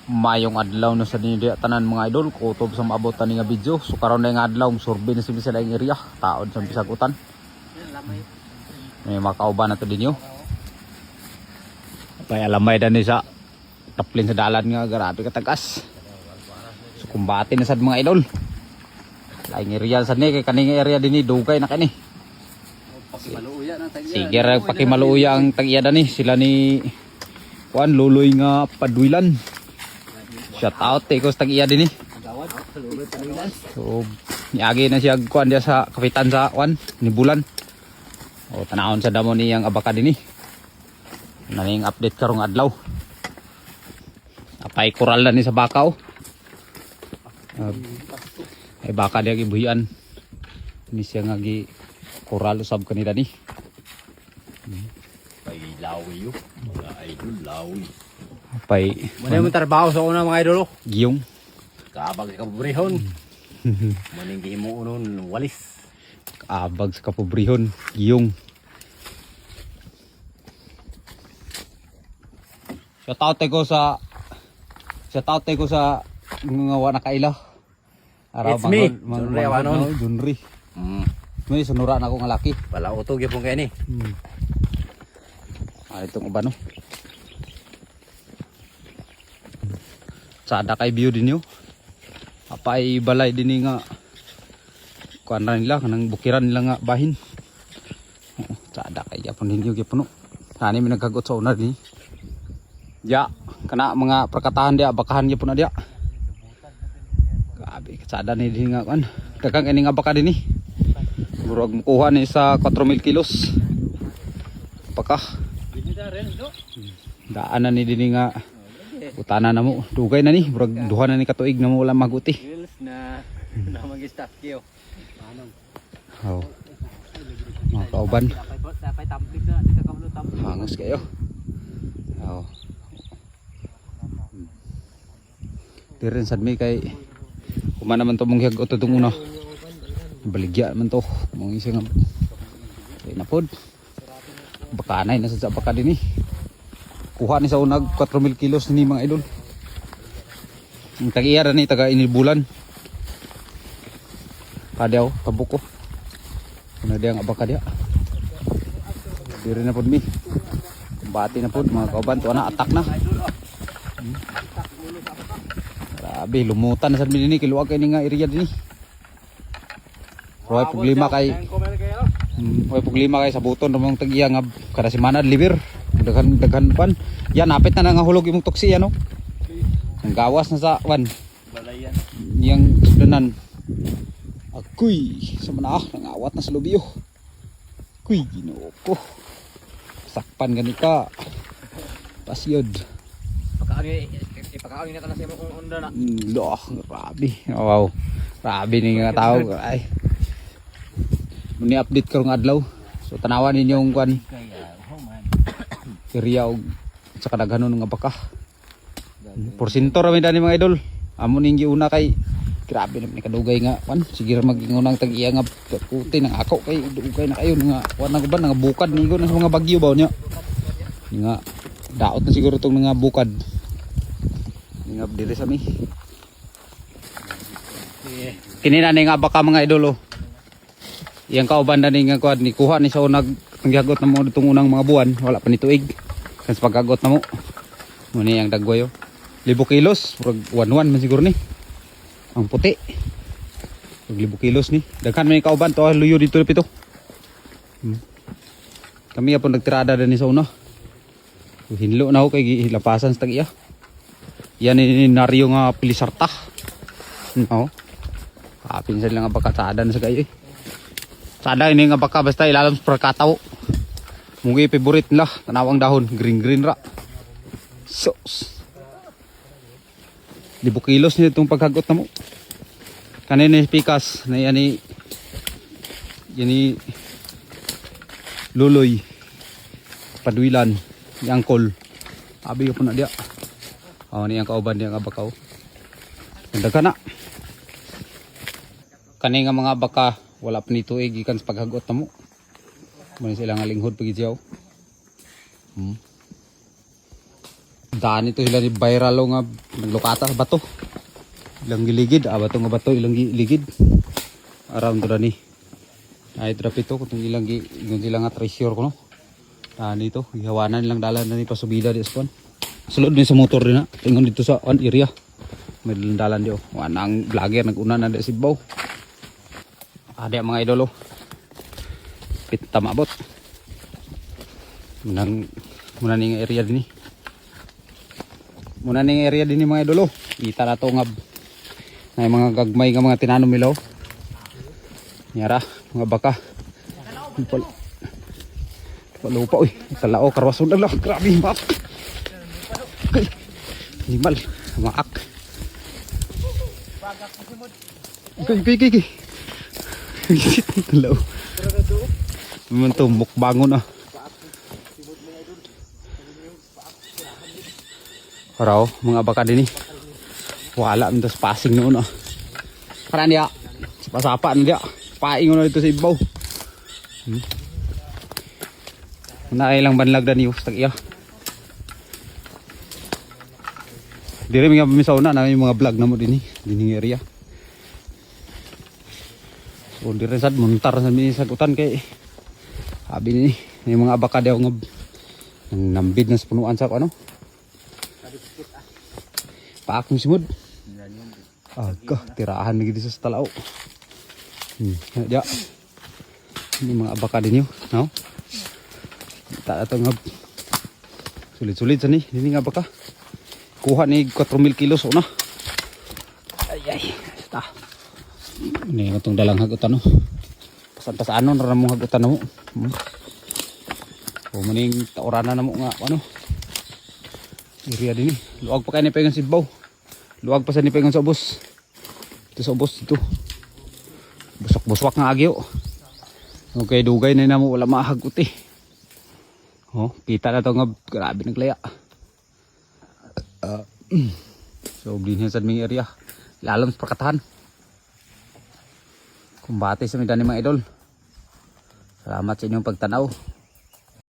Mayong adlaw na sa dinyo tanan mga idol, kutob sa maabot tani nga video. So karon na nga adlaw survey na sila sa area, taod sa bisagutan. May makauban na to dinyo. Pay alamay dan ni sa taplin sa dalan nga grabe katagas. So kumbati na sad mga idol. Laing area sad ni kay kaning area dinhi dugay na kani. Sige ra pakimaluya ang tag-iya dani sila ni Juan Luloy nga Padwilan. Shout out ko sa tag-iya din eh. So, niagi na siya kuan dia sa kapitan sa kuan ni Bulan. O tanahon sa damo niyang abaka din eh. Naning update karong adlaw. Apay koral na ni sa bakaw. Ay baka dia gibuhian. Ni siya nga gi koral usab kanila ni. Pay lawi yo. Mga idol lawi. Pay Manay mo trabaho sa una mga idol. giyong Kabag sa kapobrehon. Maning gihimo unon walis. abag sa kapobrehon giyong. Shout out ko sa mga wana kaila. It's me, Junri Awanon. Junri. May sunura na ako nga laki. Wala utog gyapon kay ni. Itong uban no. Sada kay view din yo. Apay balay din nga kuan ra nila kanang bukiran nila nga bahin. Sada kay gyapon din yo gyapon no. Ani mi nagkagot sa una ni. Ya, kana mga perkatahan dia bakahan gyapon na dia. Grabe sada ni din nga kuan. Daghang ini nga baka din ni. Murag mukuha ni sa 4,000 kilos. Apakah daan na ni din nga utana na mo dugay na ni murag duha na ni katuig na mo wala maguti Na mag-start kyo. oh mga kauban Dapat tampik na di ka kamlo tampik. hangos kayo oh diren sad mi kay kuma naman to mong hiag-ot itong una baligya man to mong isa nga kay napod bakanay na sa baka din eh. Kuha ni sa unag 4,000 kilos ni mga idol. Ang tag-iya ra ni taga Inibulan. Kadaw kabuko. Kuna dia ang abaka dia. Diri na pod mi. Bati na pod mga kauban to na atak na. Grabe lumutan na sad mi dinhi kiluwag kay ni nga area dinhi. Roy problema kay may problema kay sa buton namang tag-iya nga kada semana deliver. Daghan pan. Yan napit na nangahulog imong toksi ano. Ang gawas na sa wan. Balayan. Yang sudanan. Akoy sa manah nangawat na sa lubiyo. Kuy Ginoo ko. Sakpan gani ka. Pasyod. Ipakaon na kana sa imong onda na. Loh, grabe. Wow. Grabe ni nga tao ay. Muni update karong adlaw. So tanawan ninyong kwan. Area og sa kadaghanon nga baka. Porsinto ra mi dani mga idol. Amo ning giuna kay grabe na kadugay nga kwan. Sige ra magingunang tag-iya nga kuti nang ako kay dugay na kayo nga kwan na ba nga bukad nigo na sa mga bagyo baw nya. Nga daot na siguro tong mga bukad. Nga diri sa mi. Kini na nga baka mga idol oh. Yang kauban na nga kwan ni kuha ni sa unag tanggagot na mo ditong unang mga buwan wala pa ni tuig kan sa pagagot na mo muni ang dagwayo 1,000 kilos murag 1,1 man siguro ni ang puti 1,000 kilos ni daghan man kauban to luyo dito pito kami apon nagtirada din sa una hinlo na ako kay hilapasan sa tag-iya yan ni naryo nga pilisarta no kapin sa lang nga bakasadan sa kayo sada ini nga baka basta ilalam sa perkataw. Mungi favorite nila, tanawang dahon, green ra. Sos. 1,000 kilos ni itong paghagot na mo. Kanina pikas na yani Luloy Padwilan, yang kol. Abi ko na dia. Ni ang kauban dia nga bakaw. Daga na. Kani nga mga baka wala pa ni tuig ikan sa paghagot na mo. Muna sila nga linghod pagit siyaw. Daan ito sila ni viral o nga naglukata sa bato. Ilang giligid, bato nga bato, ilang giligid. Around to ni. Ay trap ito kung ilang sila nga treasure ko no. Daan ito, ihawanan nilang dalan na ni pasubida di spawn. Sulod din sa motor din na. Tingnan dito sa one area. May dalan di oh. Wanang vlogger nag-una na di Sibaw. Ada mga idolo. Pita mabot. Muna ning area din ni. Muna ning area din ni mga idolo. Kita na to nga na mga gagmay nga mga tinanom nila. Nyara, mga baka. Lupa uy. Talao karwason lang. Grabe mak. Animal, maak. Kay. Talao. Memang to mukbangon ah. Raw, mga baka din eh. Wala minta passing noon ah. Karan dia. Sapa-sapa dia. Paingon na dito sa ibaw. Una ilang banlag dan yung tag iya. Dire mga pamisaw na yung mga vlog na mo din eh. Dining area. So dire sad muntar sa minisagutan kay sabi ni yung mga baka daw nga nambid na sa punuan sa ano. Paak mo simod. Aga, tirahan lagi dito sa talao. Ya. Ini mga abaka din yun. No? Kita ito nga. Sulit-sulit sa ni. Ini nga baka. Kuha ni 4,000 kilos. Una. Ay. Basta. Ini nga itong dalang hagutan. No? Pasan-pasanon. Rana mong hagutan mo. O maning tauranan na mo nga. Ano? Area din eh. Luwag pa kayo ni Pegang Sibaw. Luwag pa sa ni Pegang sa ubos. Ito sa ubos dito. Busok-buswak nga agyo. Okay, dugay na mo wala mahagot eh. Oh, kita na to nga grabe naglaya. So, binhin sa aming area. Lalong sa prakatahan. Kumbate sa midani mga idol. Salamat sa inyong pagtanaw.